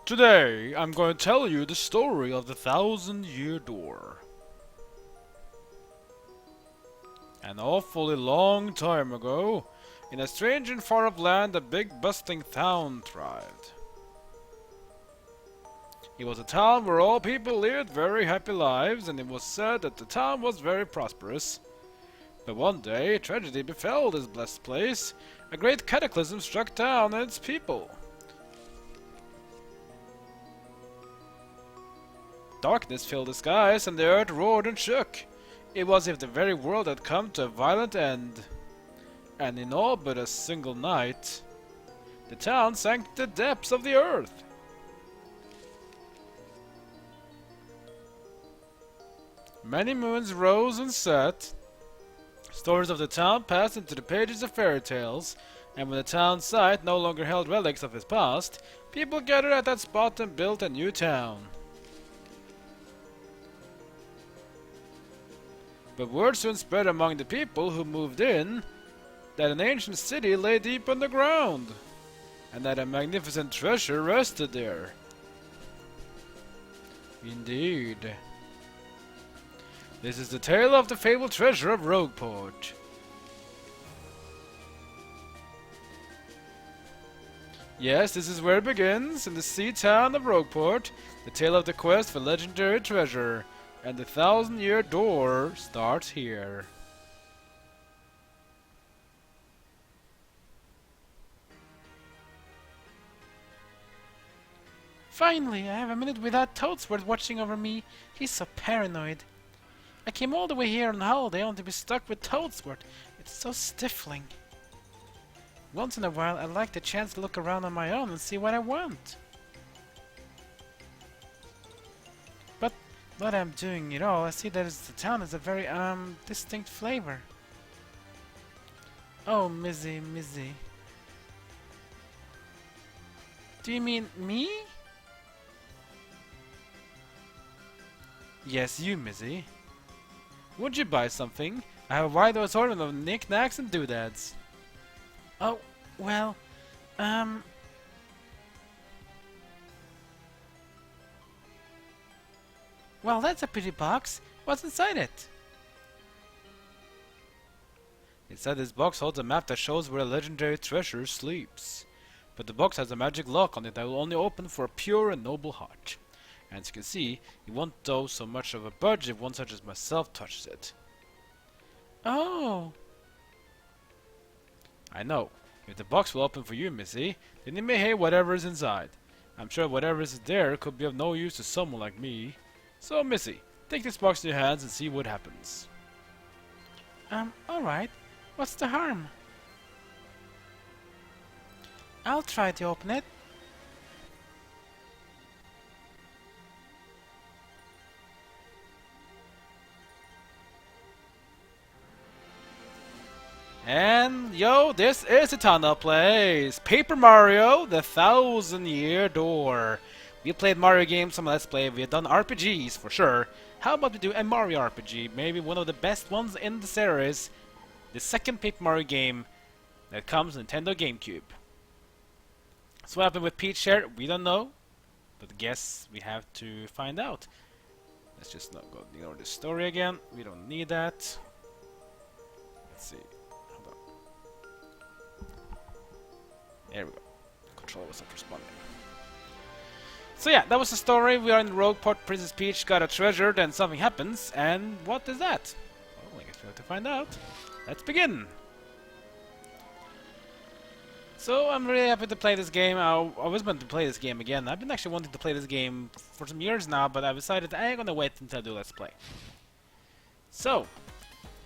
Today, I'm going to tell you the story of the 1,000-Year Door. An awfully long time ago, in a strange and far-off land, a big bustling town thrived. It was a town where all people lived very happy lives, and it was said that the town was very prosperous. But one day, tragedy befell this blessed place. A great cataclysm struck down its people. Darkness filled the skies, and the earth roared and shook. It was as if the very world had come to a violent end. And in all but a single night, the town sank to the depths of the earth. Many moons rose and set. Stories of the town passed into the pages of fairy tales, and when the town site no longer held relics of its past, people gathered at that spot and built a new town. But word soon spread among the people who moved in that an ancient city lay deep underground, and that a magnificent treasure rested there. Indeed. This is the tale of the fabled treasure of Rogueport. Yes, this is where it begins, in the sea town of Rogueport, the tale of the quest for legendary treasure, and the 1,000-Year Door starts here. Finally, I have a minute without Toadsworth watching over me. He's so paranoid. I came all the way here on holiday only to be stuck with Toadsworth. It's so stifling. Once in a while, I like the chance to look around on my own and see what I want. But what I'm doing it all, I see that the town has a very, distinct flavor. Oh, Mizzy. Do you mean me? Yes, you, Mizzy. Would you buy something? I have a wide assortment of knickknacks and doodads. Oh, well, well, that's a pretty box. What's inside it? Inside this box holds a map that shows where a legendary treasure sleeps. But the box has a magic lock on it that will only open for a pure and noble heart. And as you can see, it won't do so much of a budge if one such as myself touches it. Oh. I know. If the box will open for you, Missy, then you may hate whatever is inside. I'm sure whatever is there could be of no use to someone like me. So, Missy, take this box in your hands and see what happens. Alright. What's the harm? I'll try to open it. And, yo, this is the tunnel place. Paper Mario, the 1,000-Year Door. We played Mario games, some Let's Play, we have done RPGs for sure. How about we do a Mario RPG? Maybe one of the best ones in the series. The second Paper Mario game that comes on Nintendo GameCube. So what happened with Peach here? We don't know. But I guess we have to find out. Let's just not go ignore the story again. We don't need that. Let's see. There we go. Controller was not responding. So yeah, that was the story. We are in Rogueport. Princess Peach got a treasure, then something happens. And what is that? Well, I guess we have to find out. Let's begin! So I'm really happy to play this game. I was meant to play this game again. I've been actually wanting to play this game for some years now, but I decided I ain't gonna wait until I do Let's Play. So,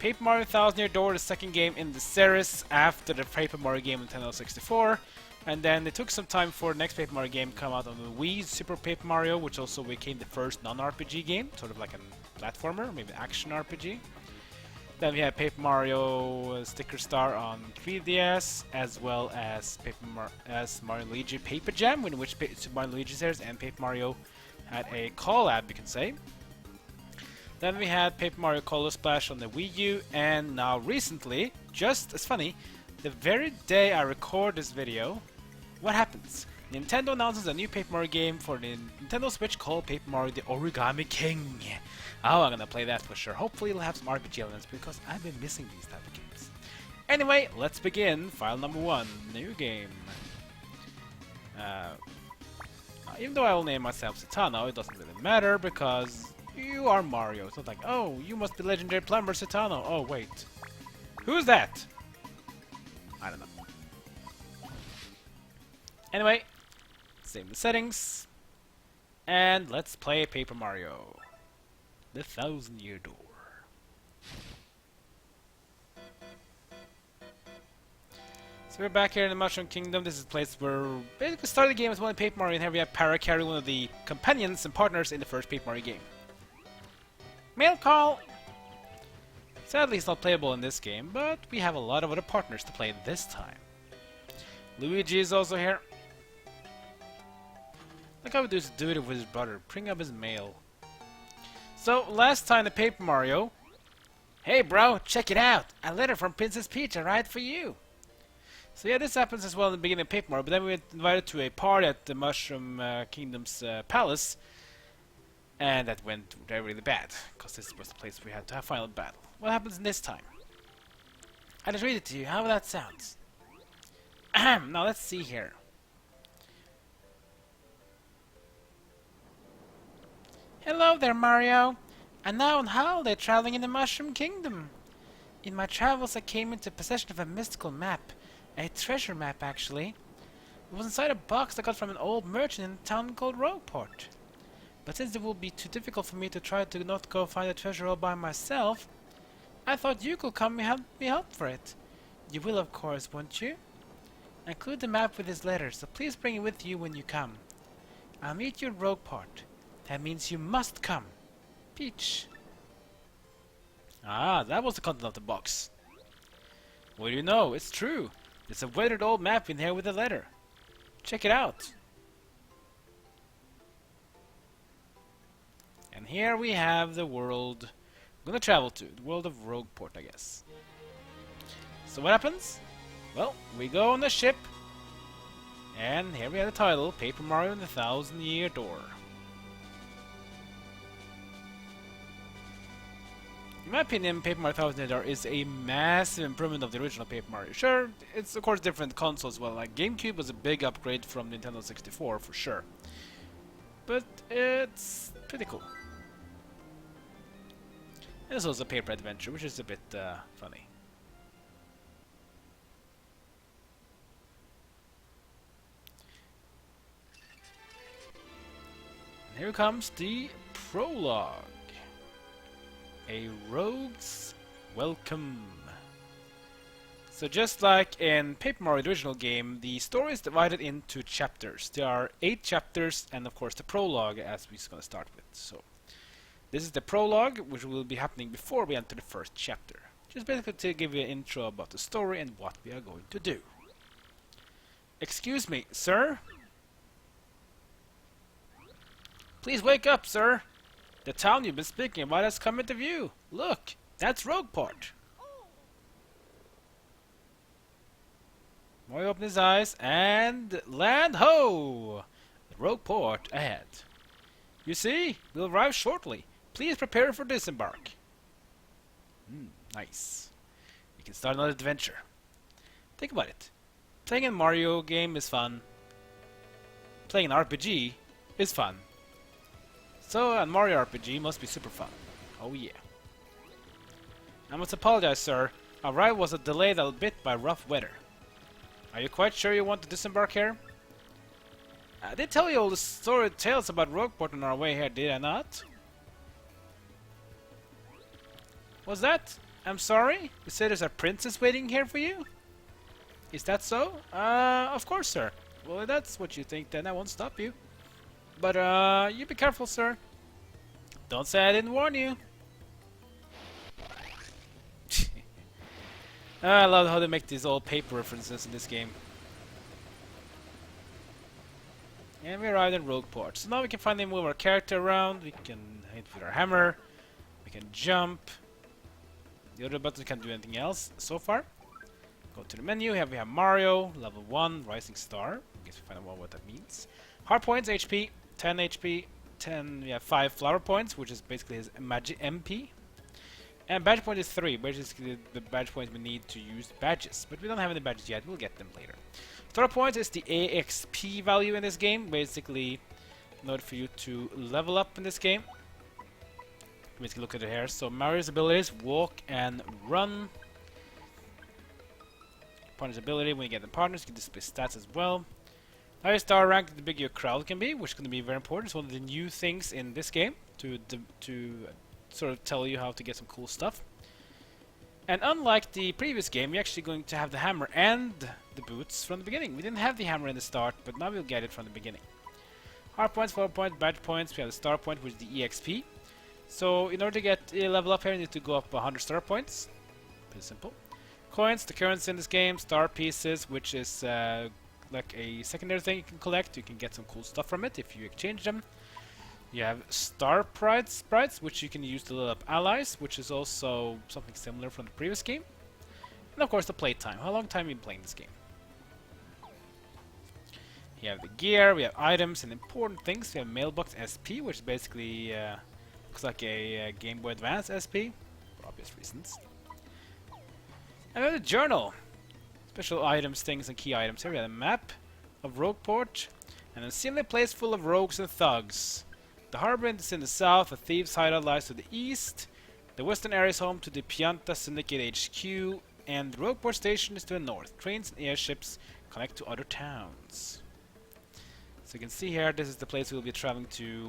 Paper Mario 1,000-Year Door, the second game in the series after the Paper Mario game on Nintendo 64. And then it took some time for the next Paper Mario game to come out on the Wii, Super Paper Mario, which also became the first non-RPG game, sort of like a platformer, maybe action RPG. Then we had Paper Mario Sticker Star on 3DS, as well as Mario Luigi Paper Jam, in which Super Mario Luigi series and Paper Mario had a collab, you can say. Then we had Paper Mario Color Splash on the Wii U, and now recently, just as funny, the very day I record this video, what happens? Nintendo announces a new Paper Mario game for the Nintendo Switch called Paper Mario The Origami King. Oh, I'm gonna play that for sure. Hopefully it'll have some RPG elements because I've been missing these type of games. Anyway, let's begin. File number 1, new game. Even though I will name myself Satano, it doesn't really matter because you are Mario. It's not like, oh, you must be legendary plumber Satano. Oh, wait. Who's that? I don't know. Anyway, save the settings. And let's play Paper Mario. The 1000-Year Door. So we're back here in the Mushroom Kingdom. This is the place where basically start the game as one of Paper Mario, and here we have Para-Carry, one of the companions and partners in the first Paper Mario game. Mail call! Sadly, he's not playable in this game, but we have a lot of other partners to play this time. Luigi is also here. Like how we do it with his brother, bring up his mail. So, last time the Paper Mario... Hey bro, check it out! A letter from Princess Peach arrived for you! So yeah, this happens as well in the beginning of Paper Mario, but then we were invited to a party at the Mushroom Kingdom's palace, and that went really bad, because this was the place we had to have final battle. What happens this time? I'll just read it to you, how that sounds. Now let's see here. Hello there, Mario. I'm now on holiday traveling in the Mushroom Kingdom. In my travels I came into possession of a mystical map. A treasure map, actually. It was inside a box I got from an old merchant in a town called Rogueport. But since it would be too difficult for me to try to not go find the treasure all by myself, I thought you could come and help me help for it. You will, of course, won't you? I include the map with his letter, so please bring it with you when you come. I'll meet you at Rogueport. That means you must come. Peach. Ah, that was the content of the box. What do you know? It's true. There's a weathered old map in here with a letter. Check it out. And here we have the world I'm gonna travel to. The world of Rogueport, I guess. So what happens? Well, we go on the ship. And here we have the title, Paper Mario and the 1000-Year Door. In my opinion, Paper Mario 1000-Year Door is a massive improvement of the original Paper Mario. Sure, it's of course different consoles as well. Like GameCube was a big upgrade from Nintendo 64 for sure. But it's pretty cool. And it's also a paper adventure, which is a bit funny. And here comes the Prologue. A rogue's welcome. So just like in Paper Mario, the original game, the story is divided into chapters. There are 8 chapters and of course the prologue as we're going to start with. So this is the prologue, which will be happening before we enter the first chapter. Just basically to give you an intro about the story and what we are going to do. Excuse me, sir? Please wake up, sir. The town you've been speaking about has come into view. Look, that's Rogueport. Mario opened his eyes and land ho! Rogueport ahead. You see, we'll arrive shortly. Please prepare for disembark. Nice. We can start another adventure. Think about it. Playing a Mario game is fun. Playing an RPG is fun. So, a Mario RPG must be super fun. Oh yeah. I must apologize, sir. Our ride was delayed a bit by rough weather. Are you quite sure you want to disembark here? I did tell you all the storied tales about Rogueport on our way here, did I not? Was that? I'm sorry? You said there's a princess waiting here for you? Is that so? Of course, sir. Well, if that's what you think, then I won't stop you. But, you be careful, sir. Don't say I didn't warn you. I love how they make these old paper references in this game. And we arrived in Rogueport. So now we can finally move our character around. We can hit with our hammer. We can jump. The other buttons can't do anything else so far. Go to the menu. Here we have Mario, level 1, Rising Star. I guess we find out what that means. Heart points, HP, 10 HP, 10, we have 5 flower points, which is basically his magic MP. And badge point is 3, basically the badge points we need to use badges. But we don't have any badges yet, we'll get them later. Star points is the AXP value in this game, basically in order for you to level up in this game. Basically look at it here. So Mario's abilities, walk and run. Partner's ability, when you get the partners, you can display stats as well. Higher star rank, the bigger your crowd can be, which is going to be very important. It's one of the new things in this game to sort of tell you how to get some cool stuff. And unlike the previous game, you're actually going to have the hammer and the boots from the beginning. We didn't have the hammer in the start, but now we'll get it from the beginning. Heart points, flower points, badge points. We have the star point, which is the EXP. So in order to get a level up here, you need to go up 100 star points. Pretty simple. Coins, the currency in this game. Star pieces, which is like a secondary thing you can collect. You can get some cool stuff from it if you exchange them. You have star sprites, which you can use to level up allies, which is also something similar from the previous game. And of course the playtime. How long time have you been playing this game? You have the gear, we have items and important things. We have mailbox SP, which is basically looks like a Game Boy Advance SP, for obvious reasons. And we have the journal. Special items, things, and key items. Here we have a map of Rogueport, and a seemingly place full of rogues and thugs. The harbor is in the south, the thieves' hideout lies to the east, the western area is home to the Pianta Syndicate HQ, and the Rogueport station is to the north. Trains and airships connect to other towns. So you can see here, this is the place we'll be traveling to.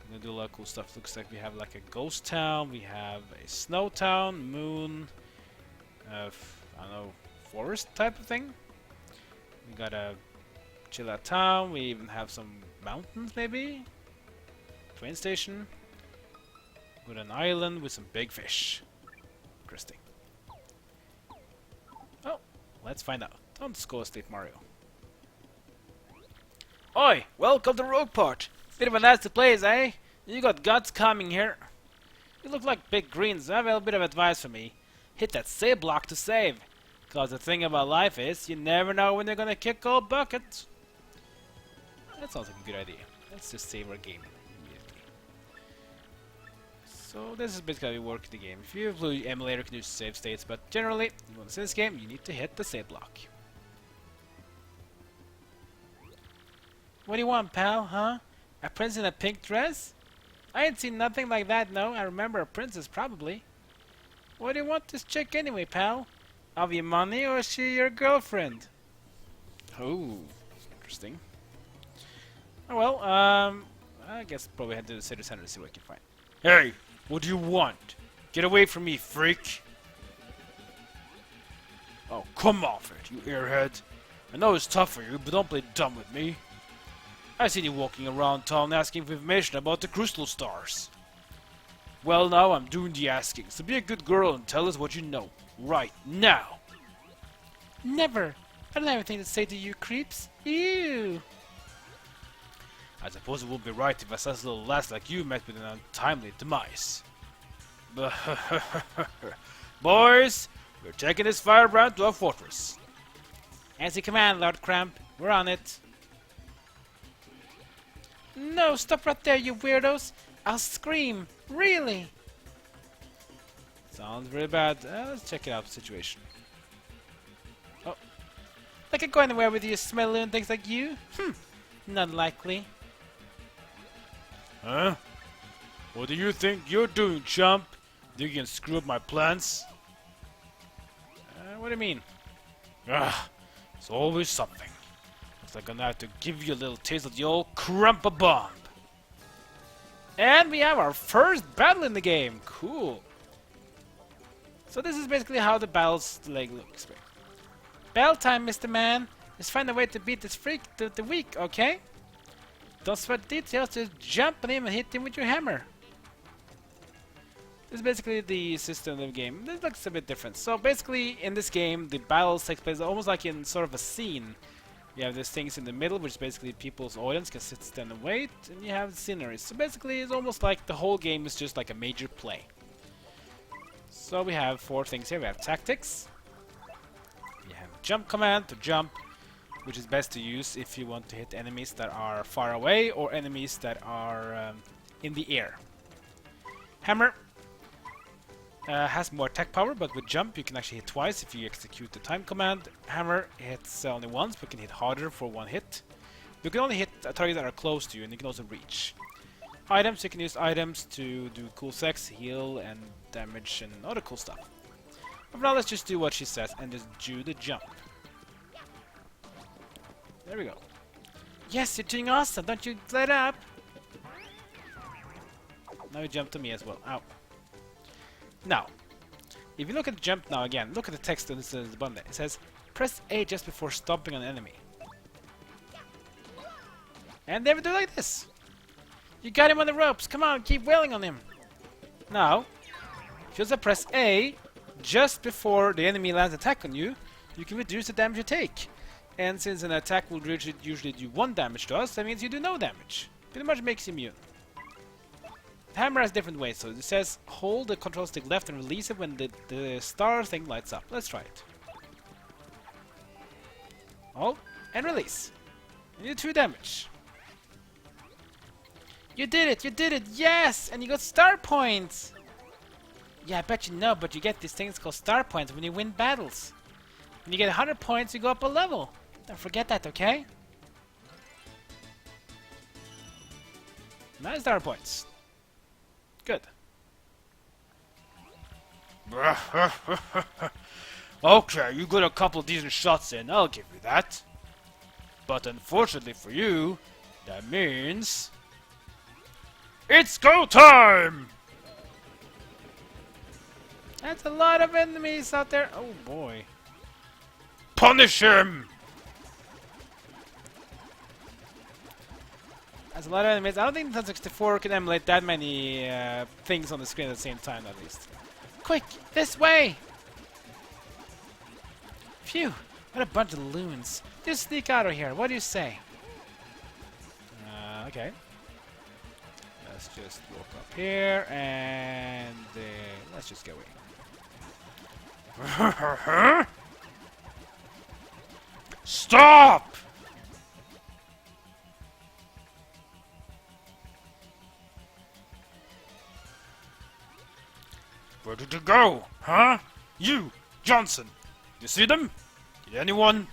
We're gonna do a lot of cool stuff. Looks like we have like a ghost town, we have a snow town, moon, I don't know, forest type of thing. We got a chill out town. We even have some mountains, maybe. Train station. With an island with some big fish. Interesting. Oh, let's find out. On Skull State Mario. Oi, welcome to Rogueport. Bit of a nasty place, eh? You got guts coming here. You look like big greens. Have a bit of advice for me. Hit that save block to save. Cause the thing about life is, you never know when they're gonna kick old buckets. That sounds like a good idea. Let's just save our game immediately. So this is basically how you work the game. If you have Blue Emulator, you can use save states, but generally, if you want to see this game, you need to hit the save block. What do you want, pal, huh? A prince in a pink dress? I ain't seen nothing like that, no. I remember a princess, probably. What do you want this chick anyway, pal? Have you money, or is she your girlfriend? Oh, interesting. Oh well, I guess probably head to the city center to see what I can find. Hey, what do you want? Get away from me, freak! Oh, come off it, you airhead. I know it's tough for you, but don't play dumb with me. I seen you walking around town asking for information about the crystal stars. Well, now I'm doing the asking, so be a good girl and tell us what you know. Right now! Never! I don't have anything to say to you creeps. Ew! I suppose it would be right if a sus little lass like you met with an untimely demise. Boys, we're taking this firebrand to our fortress. As you command, Lord Cramp. We're on it. No, stop right there, you weirdos! I'll scream! Really? Sounds very bad. Let's check it out, the situation. Oh. I can go anywhere with you, smelly and things like you? Not likely. Huh? What do you think you're doing, chump? Think you can screw up my plans? What do you mean? It's always something. Looks like I'm gonna have to give you a little taste of the old Crump-a-Bomb. And we have our first battle in the game. Cool. So this is basically how the battle's leg looks. Battle time, Mr. Man. Just find a way to beat this freak the weak, okay? Don't sweat details, just jump on him and hit him with your hammer. This is basically the system of the game. This looks a bit different. So basically, in this game, the battles take place almost like in sort of a scene. You have these things in the middle, which basically people's audience can sit, stand, and wait, and you have the scenery. So basically, it's almost like the whole game is just like a major play. So we have 4 things here. We have tactics, jump command to jump, which is best to use if you want to hit enemies that are far away or enemies that are in the air. Hammer has more attack power, but with jump you can actually hit twice if you execute the time command. Hammer hits only once, but can hit harder for one hit. You can only hit targets that are close to you, and you can also reach. Items, you can use items to do cool sex, heal, and damage, and other cool stuff. But now let's just do what she says and just do the jump. There we go. Yes, you're doing awesome. Don't you let up. Now you jump to me as well. Ow. Now, if you look at the jump now again, look at the text on the button there. It says, press A just before stomping on an enemy. And they would do like this. You got him on the ropes. Come on, keep wailing on him. Now, if you just press A just before the enemy lands an attack on you, you can reduce the damage you take. And since an attack will usually do 1 damage to us, that means you do no damage. Pretty much makes you immune. The hammer has different ways, so it says hold the control stick left and release it when the star thing lights up. Let's try it. Hold and release. You do 2 damage. You did it, yes! And you got star points! Yeah, I bet you know, but you get these things called star points when you win battles. When you get 100 points, you go up a level. Don't forget that, okay? 9 star points. Good. Okay, you got a couple decent shots in, I'll give you that. But unfortunately for you, that means... it's go time! That's a lot of enemies out there. Oh boy. Punish him! That's a lot of enemies. I don't think Nintendo 64 can emulate that many things on the screen at the same time, at least. Quick, this way! Phew, what a bunch of loons. Just sneak out of here. What do you say? Okay. Let's just walk up here and let's just get away. Stop! Where did you go? Huh? You, Johnson. You see them? Did anyone?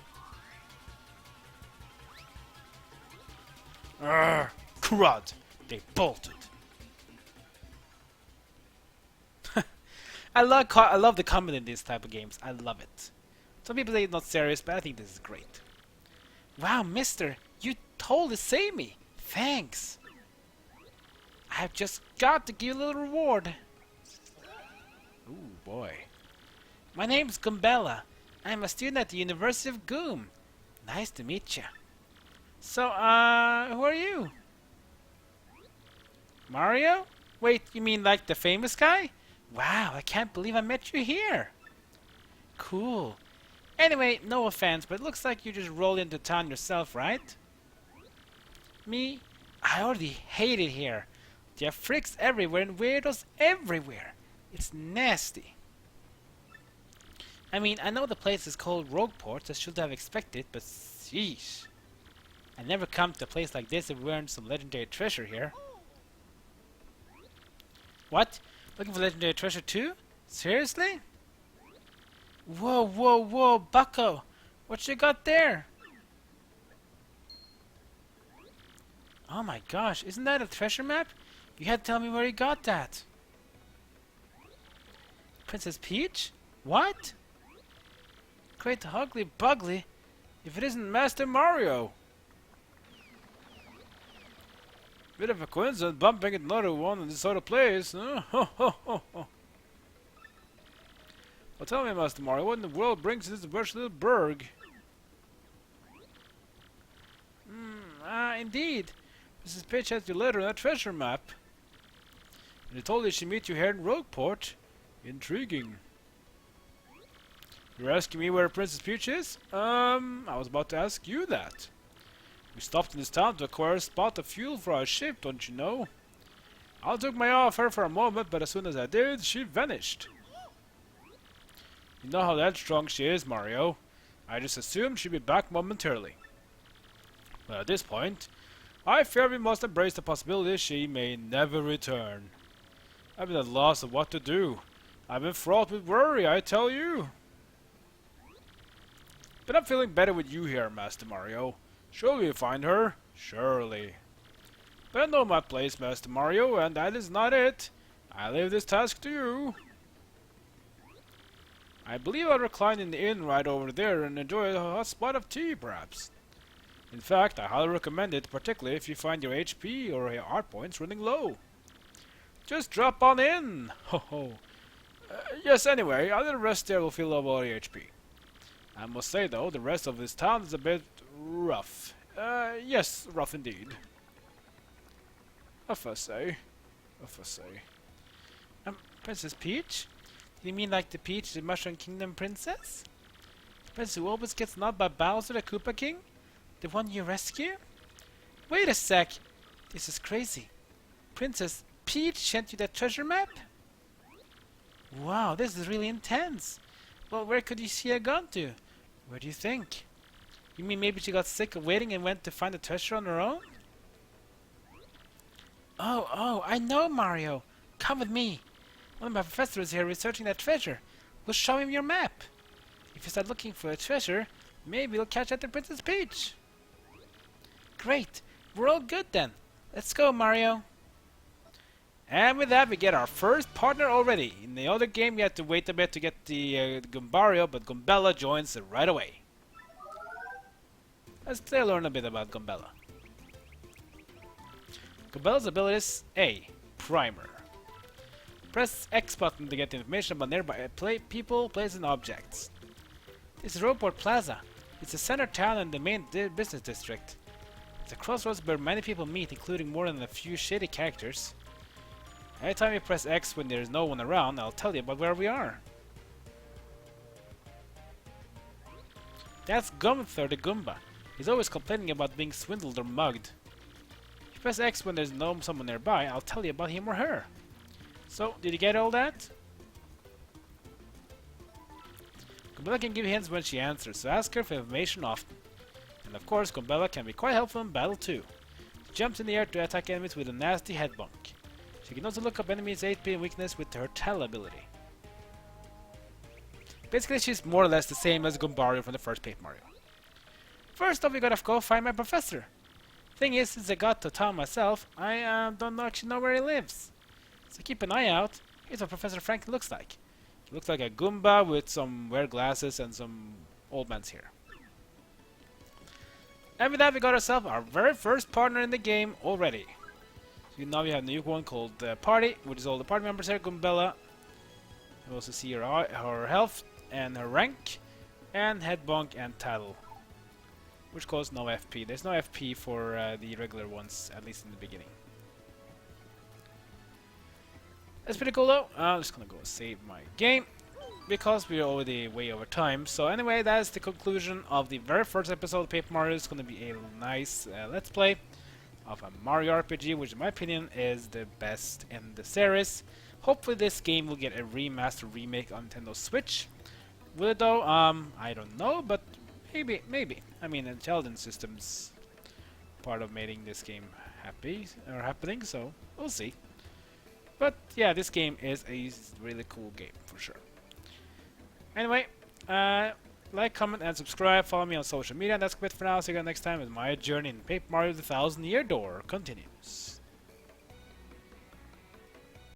Crud. They bolted. I love the comedy in these type of games. I love it. Some people say it's not serious, but I think this is great. Wow, mister, you totally saved me. Thanks. I've just got to give you a little reward. Ooh, boy. My name's Gumbella. I'm a student at the University of Goom. Nice to meet you. So, who are you? Mario? Wait, you mean like the famous guy? Wow, I can't believe I met you here. Cool. Anyway, no offense, but it looks like you just rolled into town yourself, right? Me? I already hate it here. There are freaks everywhere and weirdos everywhere. It's nasty. I mean, I know the place is called Rogueport, I should have expected, but sheesh. I never come to a place like this if we weren't some legendary treasure here. What? Looking for legendary treasure too? Seriously? Whoa, whoa, whoa, bucko! What you got there? Oh my gosh, isn't that a treasure map? You had to tell me where you got that. Princess Peach? What? Great ugly bugly, if it isn't Master Mario! Bit of a coincidence bumping another one in this sort of place, huh? Well, tell me, Master Mario, what in the world brings you to this virtual little burg? Indeed. Mrs. Peach has your letter and a treasure map. And they told you she'd meet you here in Rogueport. Intriguing. You're asking me where Princess Peach is? I was about to ask you that. We stopped in this town to acquire a spot of fuel for our ship, don't you know? I took my eye off her for a moment, but as soon as I did, she vanished. You know how that strong she is, Mario. I just assumed she'd be back momentarily. But at this point, I fear we must embrace the possibility she may never return. I've been at a loss of what to do. I've been fraught with worry, I tell you. But I'm feeling better with you here, Master Mario. Surely you'll find her. Surely. But I know my place, Master Mario, and that is not it. I leave this task to you. I believe I'll recline in the inn right over there and enjoy a hot spot of tea, perhaps. In fact, I highly recommend it, particularly if you find your HP or your art points running low. Just drop on in! Ho ho! Yes, anyway, a little rest there will fill up all your HP. I must say, though, the rest of this town is a bit rough. Yes, rough indeed. If I say. If I say. Princess Peach? You mean like the Peach, the Mushroom Kingdom princess? The princess who always gets nabbed by Bowser the Koopa King? The one you rescue? Wait a sec! This is crazy. Princess Peach sent you that treasure map? Wow, this is really intense. Well, where could you see her gone to? Where do you think? You mean maybe she got sick of waiting and went to find the treasure on her own? Oh, I know, Mario. Come with me. One of my professors is here researching that treasure. We'll show him your map. If you start looking for a treasure, maybe you'll catch up to Princess Peach. Great. We're all good then. Let's go, Mario. And with that, we get our first partner already. In the other game, you had to wait a bit to get the Gumbario, but Gumbella joins right away. Let's learn a bit about Gumbella. Gumbella's abilities: A. Primer. Press X button to get information about nearby people, places, and objects. This is Rogueport Plaza. It's the center town and the main business district. It's a crossroads where many people meet, including more than a few shady characters. Anytime you press X when there is no one around, I'll tell you about where we are. That's Gunther the Goomba. He's always complaining about being swindled or mugged. If you press X when there's someone nearby, I'll tell you about him or her. So, did you get all that? Gumbella can give hints when she answers, so ask her for information often. And of course, Gumbella can be quite helpful in battle too. She jumps in the air to attack enemies with a nasty head bonk. She can also look up enemies' HP and weakness with her Tell ability. Basically, she's more or less the same as Gumbario from the first Paper Mario. First off, we gotta go find my professor. Thing is, since I got to town myself, I don't actually know where he lives. So keep an eye out. Here's what Professor Frank looks like. He looks like a Goomba with some weird glasses and some old man's hair. And with that, we got ourselves our very first partner in the game already. So now we have a new one called Party, which is all the party members here. Gumbella. You also see her health and her rank, and head bonk and tattle, which costs no FP. There's no FP for the regular ones, at least in the beginning. That's pretty cool though. I'm just gonna go save my game because we're already way over time. So anyway, that's the conclusion of the very first episode of Paper Mario. It's gonna be a nice Let's Play of a Mario RPG, which in my opinion is the best in the series. Hopefully this game will get a remaster remake on Nintendo Switch. Will it though? I don't know, but maybe. I mean, Intelligent Systems part of making this game happening, so we'll see. But yeah, this game is a really cool game for sure. Anyway, like, comment, and subscribe. Follow me on social media. And that's it for now. See you guys next time as my journey in Paper Mario: The Thousand Year Door continues.